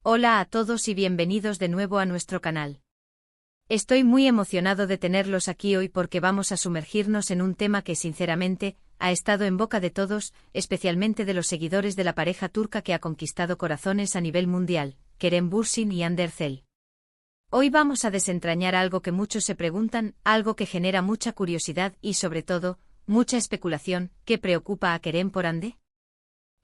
Hola a todos y bienvenidos de nuevo a nuestro canal. Estoy muy emocionado de tenerlos aquí hoy porque vamos a sumergirnos en un tema que sinceramente ha estado en boca de todos, especialmente de los seguidores de la pareja turca que ha conquistado corazones a nivel mundial, Kerem Bürsin y Hande Erçel. Hoy vamos a desentrañar algo que muchos se preguntan, algo que genera mucha curiosidad y sobre todo, mucha especulación. ¿Qué preocupa a Kerem por Hande?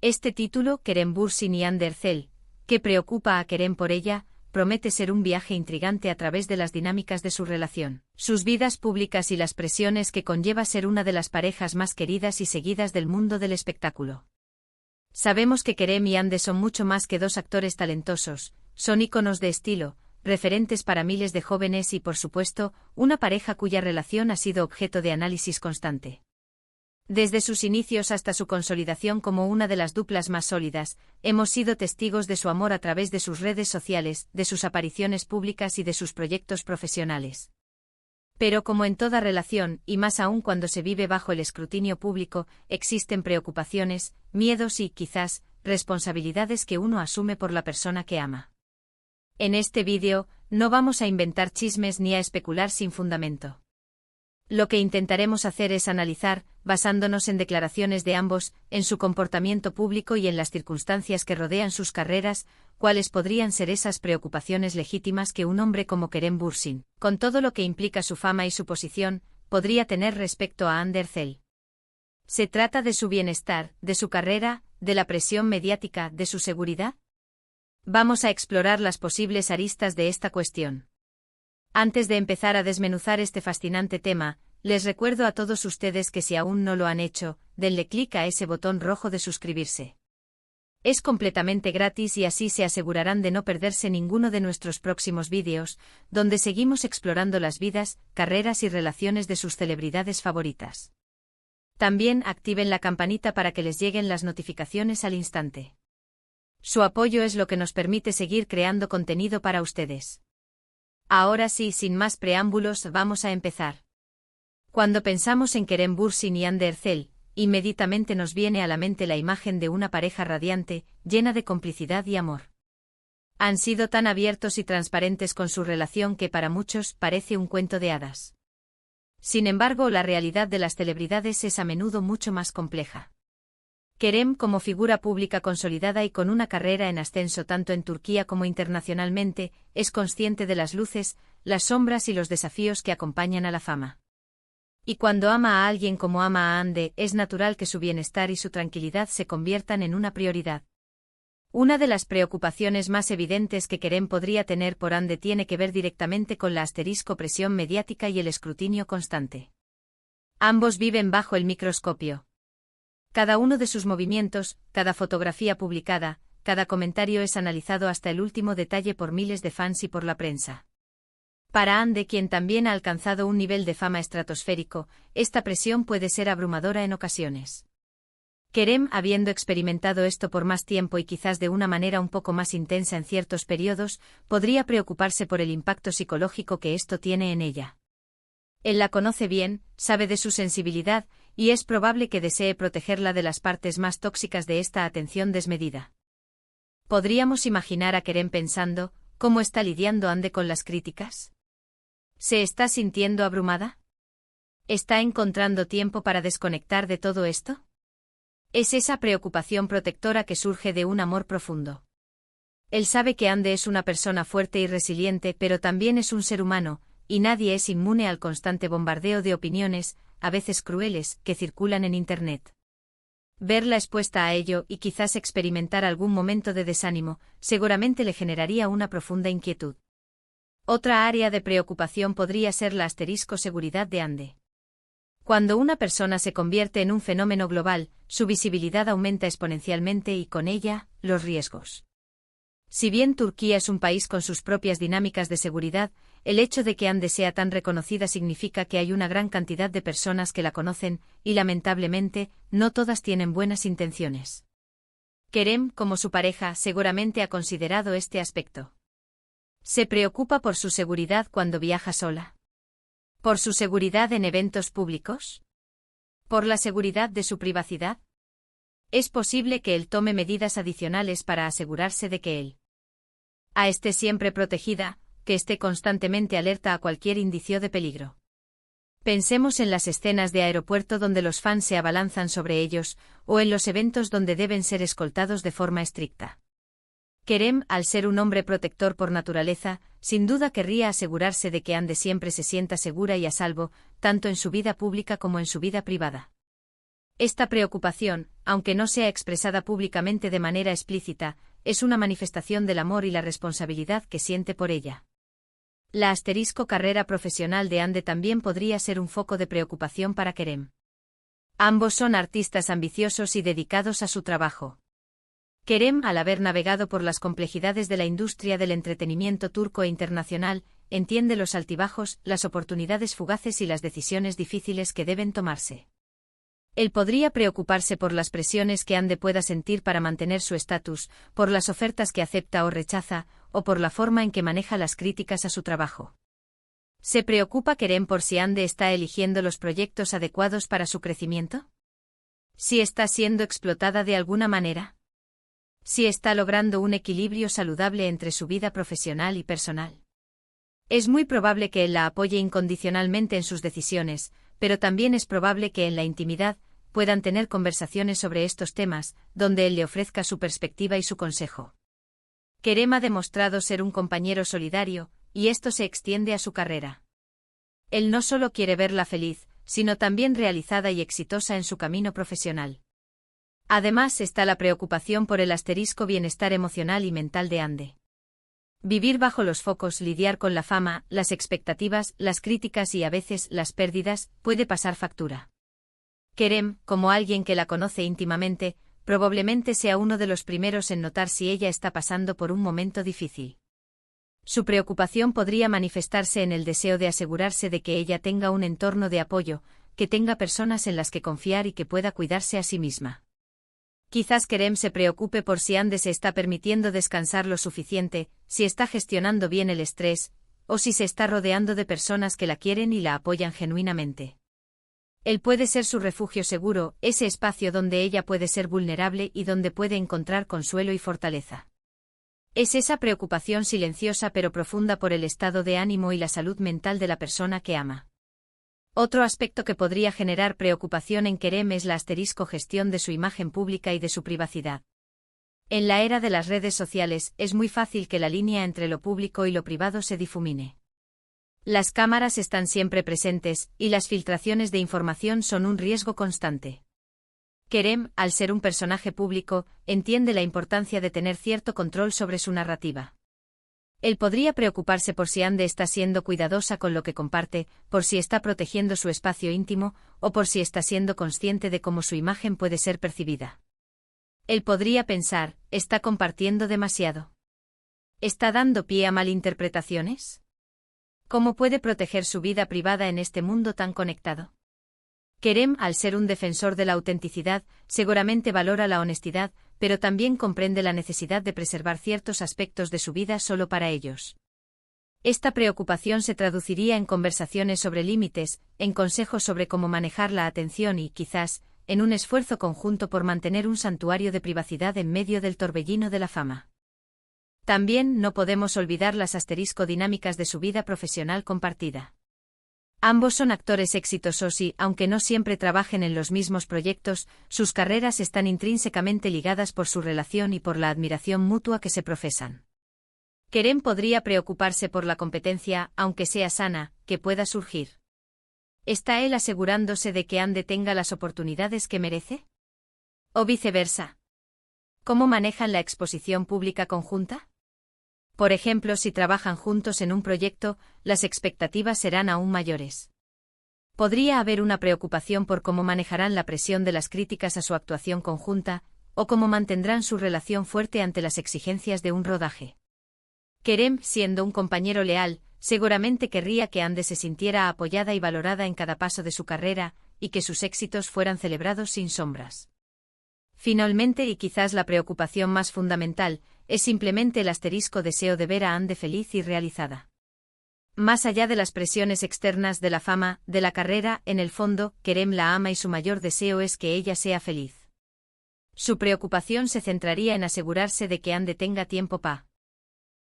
Este título, Kerem Bürsin y Hande Erçel, ¿qué preocupa a Kerem por ella?, promete ser un viaje intrigante a través de las dinámicas de su relación, sus vidas públicas y las presiones que conlleva ser una de las parejas más queridas y seguidas del mundo del espectáculo. Sabemos que Kerem y Hande son mucho más que dos actores talentosos, son íconos de estilo, referentes para miles de jóvenes y, por supuesto, una pareja cuya relación ha sido objeto de análisis constante. Desde sus inicios hasta su consolidación como una de las duplas más sólidas, hemos sido testigos de su amor a través de sus redes sociales, de sus apariciones públicas y de sus proyectos profesionales. Pero como en toda relación, y más aún cuando se vive bajo el escrutinio público, existen preocupaciones, miedos y, quizás, responsabilidades que uno asume por la persona que ama. En este vídeo, no vamos a inventar chismes ni a especular sin fundamento. Lo que intentaremos hacer es analizar, basándonos en declaraciones de ambos, en su comportamiento público y en las circunstancias que rodean sus carreras, cuáles podrían ser esas preocupaciones legítimas que un hombre como Kerem Bürsin, con todo lo que implica su fama y su posición, podría tener respecto a Hande Erçel. ¿Se trata de su bienestar, de su carrera, de la presión mediática, de su seguridad? Vamos a explorar las posibles aristas de esta cuestión. Antes de empezar a desmenuzar este fascinante tema, les recuerdo a todos ustedes que si aún no lo han hecho, denle clic a ese botón rojo de suscribirse. Es completamente gratis y así se asegurarán de no perderse ninguno de nuestros próximos vídeos, donde seguimos explorando las vidas, carreras y relaciones de sus celebridades favoritas. También activen la campanita para que les lleguen las notificaciones al instante. Su apoyo es lo que nos permite seguir creando contenido para ustedes. Ahora sí, sin más preámbulos, vamos a empezar. Cuando pensamos en Kerem Bürsin y Hande Erçel, inmediatamente nos viene a la mente la imagen de una pareja radiante, llena de complicidad y amor. Han sido tan abiertos y transparentes con su relación que para muchos parece un cuento de hadas. Sin embargo, la realidad de las celebridades es a menudo mucho más compleja. Kerem, como figura pública consolidada y con una carrera en ascenso tanto en Turquía como internacionalmente, es consciente de las luces, las sombras y los desafíos que acompañan a la fama. Y cuando ama a alguien como ama a Hande, es natural que su bienestar y su tranquilidad se conviertan en una prioridad. Una de las preocupaciones más evidentes que Kerem podría tener por Hande tiene que ver directamente con la presión mediática y el escrutinio constante. Ambos viven bajo el microscopio. Cada uno de sus movimientos, cada fotografía publicada, cada comentario es analizado hasta el último detalle por miles de fans y por la prensa. Para Hande, quien también ha alcanzado un nivel de fama estratosférico, esta presión puede ser abrumadora en ocasiones. Kerem, habiendo experimentado esto por más tiempo y quizás de una manera un poco más intensa en ciertos periodos, podría preocuparse por el impacto psicológico que esto tiene en ella. Él la conoce bien, sabe de su sensibilidad, y es probable que desee protegerla de las partes más tóxicas de esta atención desmedida. ¿Podríamos imaginar a Kerem pensando, cómo está lidiando Hande con las críticas? ¿Se está sintiendo abrumada? ¿Está encontrando tiempo para desconectar de todo esto? Es esa preocupación protectora que surge de un amor profundo. Él sabe que Hande es una persona fuerte y resiliente, pero también es un ser humano, y nadie es inmune al constante bombardeo de opiniones, a veces crueles, que circulan en Internet. Verla expuesta a ello y quizás experimentar algún momento de desánimo, seguramente le generaría una profunda inquietud. Otra área de preocupación podría ser la seguridad de Hande. Cuando una persona se convierte en un fenómeno global, su visibilidad aumenta exponencialmente y con ella, los riesgos. Si bien Turquía es un país con sus propias dinámicas de seguridad, el hecho de que Hande sea tan reconocida significa que hay una gran cantidad de personas que la conocen, y lamentablemente, no todas tienen buenas intenciones. Kerem, como su pareja, seguramente ha considerado este aspecto. ¿Se preocupa por su seguridad cuando viaja sola? ¿Por su seguridad en eventos públicos? ¿Por la seguridad de su privacidad? Es posible que él tome medidas adicionales para asegurarse de que él Esté siempre protegida, que esté constantemente alerta a cualquier indicio de peligro. Pensemos en las escenas de aeropuerto donde los fans se abalanzan sobre ellos, o en los eventos donde deben ser escoltados de forma estricta. Kerem, al ser un hombre protector por naturaleza, sin duda querría asegurarse de que Ande siempre se sienta segura y a salvo, tanto en su vida pública como en su vida privada. Esta preocupación, aunque no sea expresada públicamente de manera explícita, es una manifestación del amor y la responsabilidad que siente por ella. La carrera profesional de Ande también podría ser un foco de preocupación para Kerem. Ambos son artistas ambiciosos y dedicados a su trabajo. Kerem, al haber navegado por las complejidades de la industria del entretenimiento turco e internacional, entiende los altibajos, las oportunidades fugaces y las decisiones difíciles que deben tomarse. Él podría preocuparse por las presiones que Ande pueda sentir para mantener su estatus, por las ofertas que acepta o rechaza, o por la forma en que maneja las críticas a su trabajo. ¿Se preocupa Kerem por si Ande está eligiendo los proyectos adecuados para su crecimiento? ¿Si está siendo explotada de alguna manera? ¿Si está logrando un equilibrio saludable entre su vida profesional y personal? Es muy probable que él la apoye incondicionalmente en sus decisiones, pero también es probable que en la intimidad puedan tener conversaciones sobre estos temas, donde él le ofrezca su perspectiva y su consejo. Kerem ha demostrado ser un compañero solidario, y esto se extiende a su carrera. Él no solo quiere verla feliz, sino también realizada y exitosa en su camino profesional. Además está la preocupación por el bienestar emocional y mental de Ande. Vivir bajo los focos, lidiar con la fama, las expectativas, las críticas y a veces las pérdidas, puede pasar factura. Kerem, como alguien que la conoce íntimamente, probablemente sea uno de los primeros en notar si ella está pasando por un momento difícil. Su preocupación podría manifestarse en el deseo de asegurarse de que ella tenga un entorno de apoyo, que tenga personas en las que confiar y que pueda cuidarse a sí misma. Quizás Kerem se preocupe por si Ande se está permitiendo descansar lo suficiente, si está gestionando bien el estrés, o si se está rodeando de personas que la quieren y la apoyan genuinamente. Él puede ser su refugio seguro, ese espacio donde ella puede ser vulnerable y donde puede encontrar consuelo y fortaleza. Es esa preocupación silenciosa pero profunda por el estado de ánimo y la salud mental de la persona que ama. Otro aspecto que podría generar preocupación en Kerem es la gestión de su imagen pública y de su privacidad. En la era de las redes sociales, es muy fácil que la línea entre lo público y lo privado se difumine. Las cámaras están siempre presentes, y las filtraciones de información son un riesgo constante. Kerem, al ser un personaje público, entiende la importancia de tener cierto control sobre su narrativa. Él podría preocuparse por si Ande está siendo cuidadosa con lo que comparte, por si está protegiendo su espacio íntimo, o por si está siendo consciente de cómo su imagen puede ser percibida. Él podría pensar, ¿está compartiendo demasiado? ¿Está dando pie a malinterpretaciones? ¿Cómo puede proteger su vida privada en este mundo tan conectado? Kerem, al ser un defensor de la autenticidad, seguramente valora la honestidad, pero también comprende la necesidad de preservar ciertos aspectos de su vida solo para ellos. Esta preocupación se traduciría en conversaciones sobre límites, en consejos sobre cómo manejar la atención y, quizás, en un esfuerzo conjunto por mantener un santuario de privacidad en medio del torbellino de la fama. También no podemos olvidar las dinámicas de su vida profesional compartida. Ambos son actores exitosos y, aunque no siempre trabajen en los mismos proyectos, sus carreras están intrínsecamente ligadas por su relación y por la admiración mutua que se profesan. Kerem podría preocuparse por la competencia, aunque sea sana, que pueda surgir. ¿Está él asegurándose de que Ande tenga las oportunidades que merece? ¿O viceversa? ¿Cómo manejan la exposición pública conjunta? Por ejemplo, si trabajan juntos en un proyecto, las expectativas serán aún mayores. Podría haber una preocupación por cómo manejarán la presión de las críticas a su actuación conjunta, o cómo mantendrán su relación fuerte ante las exigencias de un rodaje. Kerem, siendo un compañero leal, seguramente querría que Ande se sintiera apoyada y valorada en cada paso de su carrera, y que sus éxitos fueran celebrados sin sombras. Finalmente, y quizás la preocupación más fundamental, es simplemente el deseo de ver a Ande feliz y realizada. Más allá de las presiones externas de la fama, de la carrera, en el fondo, Kerem la ama y su mayor deseo es que ella sea feliz. Su preocupación se centraría en asegurarse de que Ande tenga tiempo para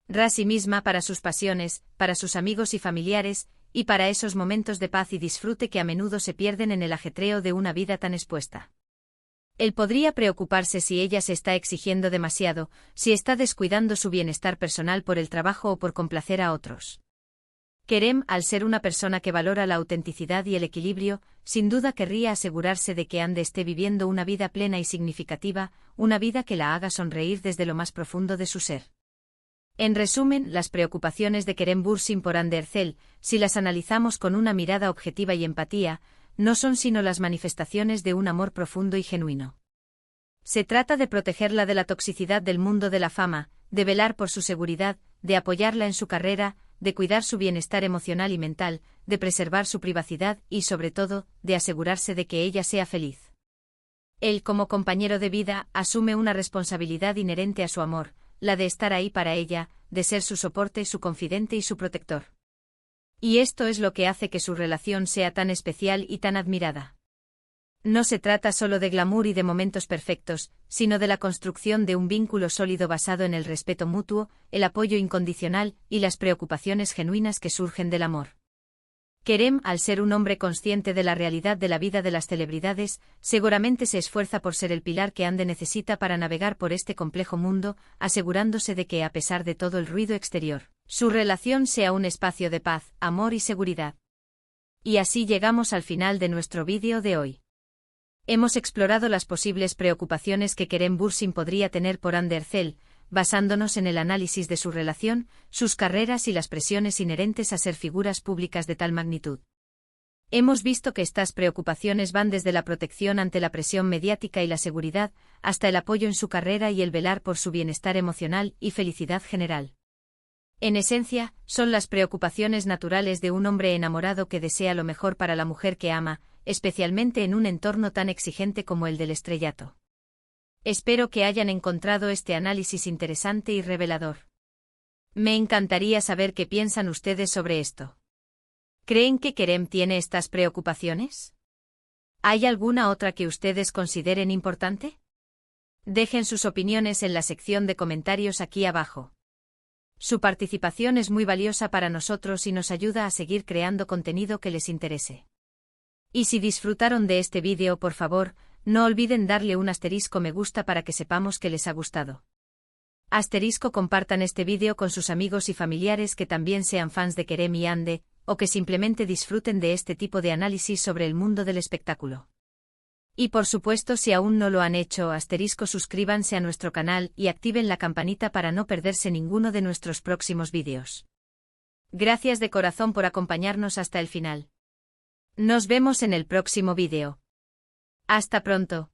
Ra sí misma para sus pasiones, para sus amigos y familiares, y para esos momentos de paz y disfrute que a menudo se pierden en el ajetreo de una vida tan expuesta. Él podría preocuparse si ella se está exigiendo demasiado, si está descuidando su bienestar personal por el trabajo o por complacer a otros. Kerem, al ser una persona que valora la autenticidad y el equilibrio, sin duda querría asegurarse de que Ande esté viviendo una vida plena y significativa, una vida que la haga sonreír desde lo más profundo de su ser. En resumen, las preocupaciones de Kerem Bürsin por Hande Erçel, si las analizamos con una mirada objetiva y empatía, no son sino las manifestaciones de un amor profundo y genuino. Se trata de protegerla de la toxicidad del mundo de la fama, de velar por su seguridad, de apoyarla en su carrera, de cuidar su bienestar emocional y mental, de preservar su privacidad y, sobre todo, de asegurarse de que ella sea feliz. Él, como compañero de vida, asume una responsabilidad inherente a su amor, la de estar ahí para ella, de ser su soporte, su confidente y su protector. Y esto es lo que hace que su relación sea tan especial y tan admirada. No se trata solo de glamour y de momentos perfectos, sino de la construcción de un vínculo sólido basado en el respeto mutuo, el apoyo incondicional y las preocupaciones genuinas que surgen del amor. Kerem, al ser un hombre consciente de la realidad de la vida de las celebridades, seguramente se esfuerza por ser el pilar que Hande necesita para navegar por este complejo mundo, asegurándose de que, a pesar de todo el ruido exterior, su relación sea un espacio de paz, amor y seguridad. Y así llegamos al final de nuestro vídeo de hoy. Hemos explorado las posibles preocupaciones que Kerem Bürsin podría tener por Hande Erçel, basándonos en el análisis de su relación, sus carreras y las presiones inherentes a ser figuras públicas de tal magnitud. Hemos visto que estas preocupaciones van desde la protección ante la presión mediática y la seguridad, hasta el apoyo en su carrera y el velar por su bienestar emocional y felicidad general. En esencia, son las preocupaciones naturales de un hombre enamorado que desea lo mejor para la mujer que ama, especialmente en un entorno tan exigente como el del estrellato. Espero que hayan encontrado este análisis interesante y revelador. Me encantaría saber qué piensan ustedes sobre esto. ¿Creen que Kerem tiene estas preocupaciones? ¿Hay alguna otra que ustedes consideren importante? Dejen sus opiniones en la sección de comentarios aquí abajo. Su participación es muy valiosa para nosotros y nos ayuda a seguir creando contenido que les interese. Y si disfrutaron de este vídeo, por favor, no olviden darle un asterisco me gusta para que sepamos que les ha gustado. Asterisco compartan este vídeo con sus amigos y familiares que también sean fans de Kerem y Hande, o que simplemente disfruten de este tipo de análisis sobre el mundo del espectáculo. Y por supuesto, si aún no lo han hecho, asterisco suscríbanse a nuestro canal y activen la campanita para no perderse ninguno de nuestros próximos vídeos. Gracias de corazón por acompañarnos hasta el final. Nos vemos en el próximo vídeo. Hasta pronto.